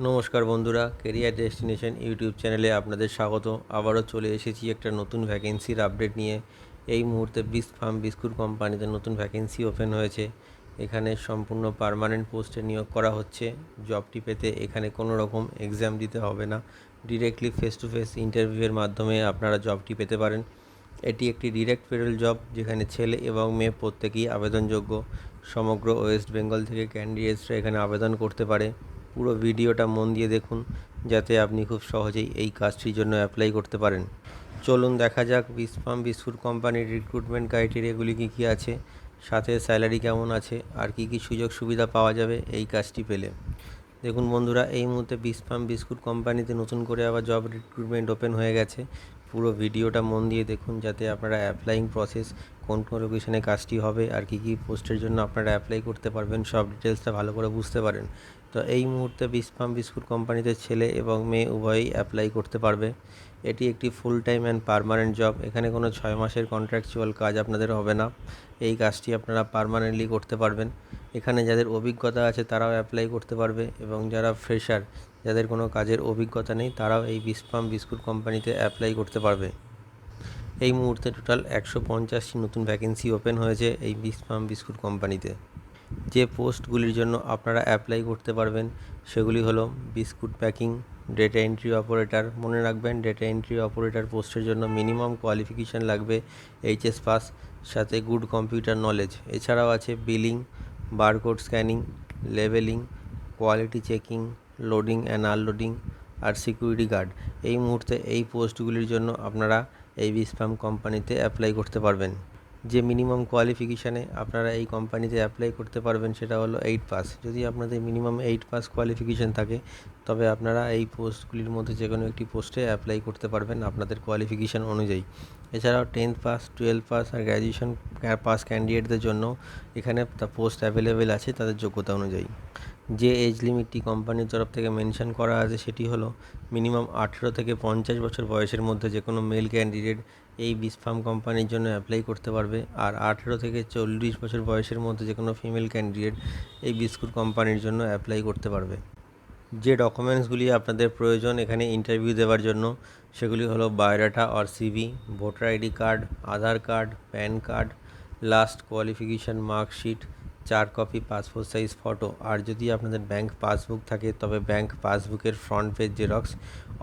নমস্কার বন্ধুরা, career destination YouTube চ্যানেলে আপনাদের স্বাগত। আবারও চলে এসেছি একটা নতুন ভ্যাকেন্সির আপডেট নিয়ে। এই মুহূর্তে বিস্ক ফার্ম বিস্কুট কোম্পানিতে নতুন ভ্যাকেন্সি ওপেন হয়েছে। এখানে সম্পূর্ণ পার্মানেন্ট পোস্টে নিয়োগ করা হচ্ছে। জবটি পেতে এখানে কোনো রকম এক্সাম দিতে হবে না, ডিরেক্টলি ফেস টু ফেস ইন্টারভিউয়ের মাধ্যমে আপনারা জবটি পেতে পারেন। এটি একটি ডিরেক্ট পেরোল জব, যেখানে ছেলে এবং মেয়ে প্রত্যেকেই আবেদনযোগ্য। সমগ্র ওয়েস্ট বেঙ্গল থেকে ক্যান্ডিডেটসরা এখানে আবেদন করতে পারে। পুরো ভিডিওটা মন দিয়ে দেখুন, যাতে আপনি খুব সহজেই এই কাজটির জন্য অ্যাপ্লাই করতে পারেন। চলুন দেখা যাক বিস্ক ফার্ম বিস্কুট কোম্পানির রিক্রুটমেন্ট ক্রাইটেরিয়াগুলি কী কী আছে, সাথে স্যালারি কেমন আছে, আর কী কী সুযোগ সুবিধা পাওয়া যাবে এই কাজটি পেলে। দেখুন বন্ধুরা, এই মুহূর্তে বিস্ক ফার্ম বিস্কুট কোম্পানিতে নতুন করে আবার জব রিক্রুটমেন্ট ওপেন হয়ে গেছে। পুরো ভিডিওটা মন দিয়ে দেখুন, যাতে আপনারা অ্যাপ্লাইং প্রসেস, কোন কোন লোকেশনে কাজটি হবে, আর কী কী পোস্টের জন্য আপনারা অ্যাপ্লাই করতে পারবেন, সব ডিটেলসটা ভালো করে বুঝতে পারেন। তো এই মুহূর্তে বিস্ক ফার্ম বিস্কুট কোম্পানিতে ছেলে এবং মেয়ে উভয়ই অ্যাপ্লাই করতে পারবে। এটি একটি full time and permanent job. এখানে কোনো 6 মাসের কন্ট্রাকচুয়াল কাজ আপনাদের হবে না। এই কাজটি আপনারা পার্মানেন্টলি করতে পারবেন। এখানে যাদের অভিজ্ঞতা আছে তারাও অ্যাপ্লাই করতে পারবে, এবং যারা ফ্রেশার, যাদের কোনো কাজের অভিজ্ঞতা নেই, তারাও এই বিস্ক ফার্ম বিস্কুট কোম্পানিতে অ্যাপ্লাই করতে পারবে। এই মুহূর্তে টোটাল 150টি নতুন ভ্যাকেন্সি ওপেন হয়েছে এই বিস্ক ফার্ম বিস্কুট কোম্পানিতে। যে পোস্টগুলির জন্য আপনারা অ্যাপ্লাই করতে পারবেন সেগুলি হলো biscuit packing, data entry operator. মনে রাখবেন, ডেটা এন্ট্রি অপারেটর পোস্টের জন্য মিনিমাম কোয়ালিফিকেশান লাগবে এইচএস পাস, সাথে গুড কম্পিউটার নলেজ। এছাড়াও আছে billing, barcode scanning, labelling, quality checking, loading and unloading, আর সিকিউরিটি গার্ড। এই মুহূর্তে এই পোস্টগুলির জন্য আপনারা এই বিস্ক ফার্ম কোম্পানিতে অ্যাপ্লাই করতে পারবেন। যে মিনিমাম কোয়ালিফিকেশানে আপনারা এই কোম্পানিতে অ্যাপ্লাই করতে পারবেন সেটা হলো 8 পাস। যদি আপনাদের মিনিমাম 8 পাস কোয়ালিফিকেশান থাকে, তবে আপনারা এই পোস্টগুলির মধ্যে যে কোনো একটি পোস্টে অ্যাপ্লাই করতে পারবেন আপনাদের কোয়ালিফিকেশান অনুযায়ী। এছাড়াও 10th পাস, 12 পাস আর গ্র্যাজুয়েশন পাস ক্যান্ডিডেটদের জন্য এখানে পোস্ট অ্যাভেলেবেল আছে তাদের যোগ্যতা অনুযায়ী। যে এজ লিমিটটি কোম্পানির তরফ থেকে মেনশন করা আছে সেটি হলো মিনিমাম 18 থেকে 50 বছর বয়সের মধ্যে যে কোনো মেল ক্যান্ডিডেট এই বিস্ক ফার্ম কোম্পানির জন্য অ্যাপ্লাই করতে পারবে, আর 18 থেকে 40 বছর বয়সের মধ্যে যে কোনো ফিমেল ক্যান্ডিডেট এই বিস্কুট কোম্পানির জন্য অ্যাপ্লাই করতে পারবে। যে ডকুমেন্টসগুলি আপনাদের প্রয়োজন এখানে ইন্টারভিউ দেওয়ার জন্য, সেগুলি হলো biodata or CV, voter ID card, Aadhaar card, PAN card, last qualification marksheet, 4 copy passport size photo, আর যদি আপনাদের ব্যাংক পাসবুক থাকে তবে ব্যাংক পাসবুকের ফ্রন্ট পেজ জেরক্স।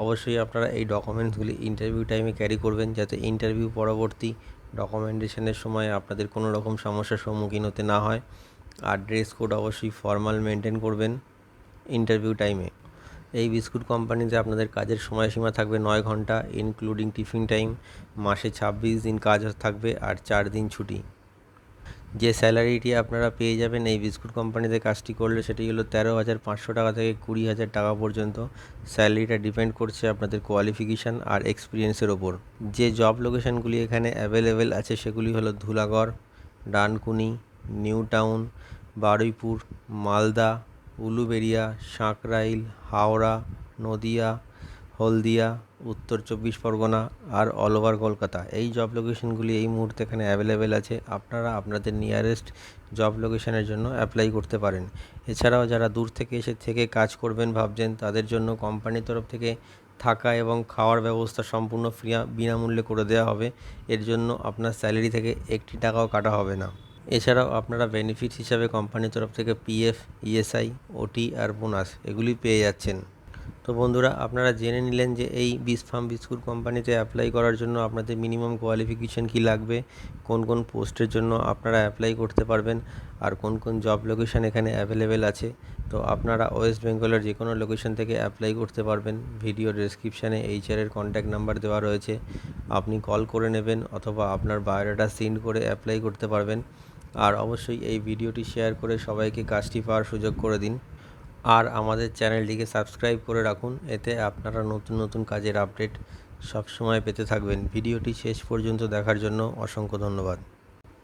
অবশ্যই আপনারা এই ডকুমেন্টসগুলি ইন্টারভিউ টাইমে ক্যারি করবেন, যাতে ইন্টারভিউ পরবর্তী ডকুমেন্টেশনের সময় আপনাদের কোনো রকম সমস্যার সম্মুখীন হতে না হয়। আর ড্রেস কোড অবশ্যই ফর্মাল মেনটেন করবেন ইন্টারভিউ টাইমে। এই বিস্কুট কোম্পানিতে আপনাদের কাজের সময়সীমা থাকবে 9 ঘন্টা ইনক্লুডিং টিফিন টাইম। মাসে 26 দিন কাজ থাকবে আর 4 দিন ছুটি। যে স্যালারিটি আপনারা পেয়ে যাবেন এই বিস্কুট কোম্পানিতে কাজটি করলে, সেটি হলো 13,500 টাকা থেকে 20,000 টাকা পর্যন্ত। স্যালারিটা ডিপেন্ড করছে আপনাদের কোয়ালিফিকেশান আর এক্সপিরিয়েন্সের ওপর। যে জব লোকেশানগুলি এখানে অ্যাভেলেবেল আছে সেগুলি হলো ধুলাগড়, ডানকুনি, নিউ টাউন, বারুইপুর, মালদা, উলুবেড়িয়া, সাঁকরাইল, হাওড়া, নদিয়া, হলদিয়া, উত্তর 24 পরগনা আর অল ওভার কলকাতা। এই জব লোকেশনগুলি এই মুহূর্তে এখানে অ্যাভেলেবেল আছে। আপনারা আপনাদের নিয়ারেস্ট জব লোকেশনের জন্য অ্যাপ্লাই করতে পারেন। এছাড়াও যারা দূর থেকে এসে কাজ করবেন ভাবছেন, তাদের জন্য কোম্পানির তরফ থেকে থাকা এবং খাওয়ার ব্যবস্থা সম্পূর্ণ বিনামূল্যে করে দেওয়া হবে। এর জন্য আপনার স্যালারি থেকে 1 টাকাও কাটা হবে না। এছাড়াও আপনারা বেনিফিট হিসাবে কোম্পানির তরফ থেকে পিএফ, ইএসআই, ওটি আর বোনাস এগুলি পেয়ে যাচ্ছেন। তো বন্ধুরা, আপনারা জেনে নিলেন যে এই বিস্ক ফার্ম বিস্কুট কোম্পানিতে অ্যাপ্লাই করার জন্য আপনাদের মিনিমাম কোয়ালিফিকেশান কী লাগবে, কোন কোন পোস্টের জন্য আপনারা অ্যাপ্লাই করতে পারবেন, আর কোন কোন জব লোকেশান এখানে অ্যাভেলেবেল আছে। তো আপনারা ওয়েস্ট বেঙ্গলের যে কোনো লোকেশান থেকে অ্যাপ্লাই করতে পারবেন। ভিডিও ডেসক্রিপশানে এইচআরের কন্ট্যাক্ট নাম্বার দেওয়া রয়েছে, আপনি কল করে নেবেন অথবা আপনার বায়োডাটা সেন্ড করে অ্যাপ্লাই করতে পারবেন। আর অবশ্যই এই ভিডিওটি শেয়ার করে সবাইকে কাজটি পাওয়ার সুযোগ করে দিন। আর আমাদের চ্যানেলটিকে সাবস্ক্রাইব করে রাখুন, এতে আপনারা নতুন নতুন কাজের আপডেট সবসময় পেতে থাকবেন। ভিডিওটি শেষ পর্যন্ত দেখার জন্য অসংখ্য ধন্যবাদ।